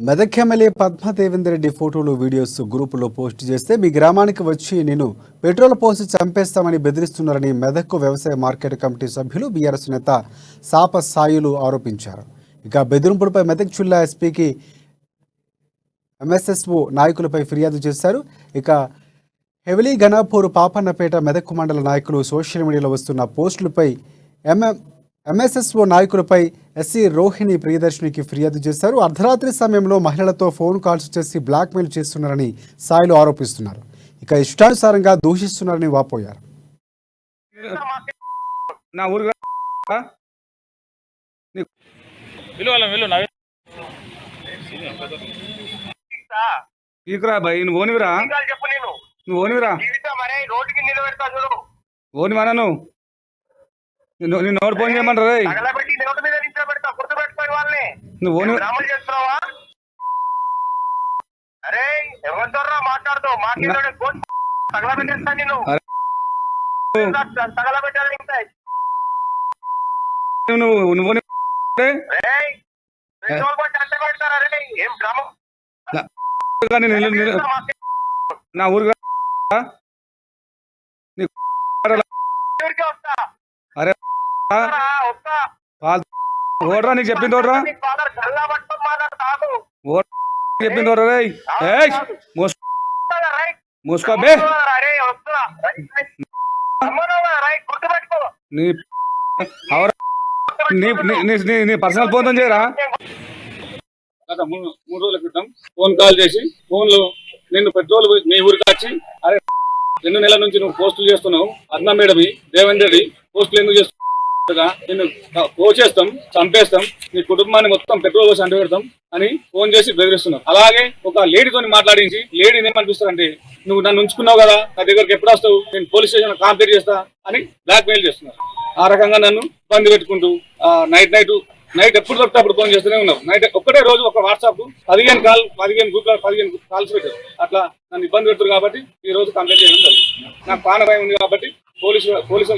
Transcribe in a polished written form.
Medak MLA Padma Devender Reddy ఫోటోలు videos గ్రూపులో post చేస్తే మీ గ్రామానికి వచ్చి నేను పెట్రోల్ పోసి చంపేస్తామని బెదిరిస్తున్నారని మెదక్ వ్యవసాయ మార్కెట్ కమిటీ సభ్యులు బీఆర్ఎస్ నేత సాప సాయులు ఆరోపించారు. ఇక బెదిరింపులపై మెదక్ జిల్లా ఎస్పీకి ఎంఎస్ఎస్ఓ నాయకులపై ఫిర్యాదు చేశారు. ఇక హెవెలీ ఘనాపూర్ పాపన్నపేట మెదక్ మండల నాయకులు సోషల్ మీడియాలో వస్తున్న పోస్టులపై ఎంఎస్ఎస్ఓ నాయకులపై ఎస్సీ రోహిణి ప్రియదర్శినికి ఫిర్యాదు చేశారు. అర్ధరాత్రి సమయంలో మహిళలతో ఫోన్ కాల్స్ చేసి బ్లాక్మెయిల్ చేస్తున్నారని సాయిలు ఆరోపిస్తున్నారు. ఇక ఇష్టానుసారంగా దూషిస్తున్నారని వాపోయారు. నేను నోట్ ఫోన్ చేయమంటారా? నువ్వు అరే ఎవరితో మాట్లాడుతావు? తగలబెట్టేస్తా నేను నువ్వు నా ఊరు అరే ఓడరా, నీకు చెప్పింది ఓడరా, చెప్పింది ఓడరా. మూసుకో బే. నీ పర్సనల్ ఫోన్ చేయరా? గత 3 రోజుల క్రితం ఫోన్ కాల్ చేసి ఫోన్లో నిన్ను పెట్రోల్ మీ ఊరికి వచ్చి, అరే 2 నెలల నుంచి నువ్వు పోస్టులు చేస్తున్నావు, అర్ణ మేడం దేవేందర్ రెడ్డి పోస్టులు ఎందుకు చేస్తున్నావు, నిన్ను కోచేస్తాం, చంపేస్తాం, నీ కుటుంబాన్ని మొత్తం పెట్రోల్ పోసి అంటపెడతాం అని ఫోన్ చేసి బెదిరిస్తున్నావు. అలాగే ఒక లేడీతో మాట్లాడించి లేడీని ఏమనిపిస్తారంటే, నువ్వు నన్ను ఉంచుకున్నావు కదా, నా దగ్గరకు ఎప్పుడు వస్తావు, నేను పోలీస్ స్టేషన్ కంప్లైంట్ చేస్తా అని బ్లాక్ మెయిల్ చేస్తున్నారు. ఆ రకంగా నన్ను ఇబ్బంది పెట్టుకుంటూ నైట్ ఎప్పుడు దొరికితే అప్పుడు ఫోన్ చేస్తూనే ఉన్నావు. నైట్ ఒక్కటే రోజు ఒక వాట్సాప్ 15 కాల్స్ పెట్టారు. అట్లా నన్ను ఇబ్బంది పెడుతున్నారు కాబట్టి ఈ రోజు కంప్లైంట్ చేయడం జరిగింది. నాకు ప్రాణ భయం ఉంది కాబట్టి పోలీసులు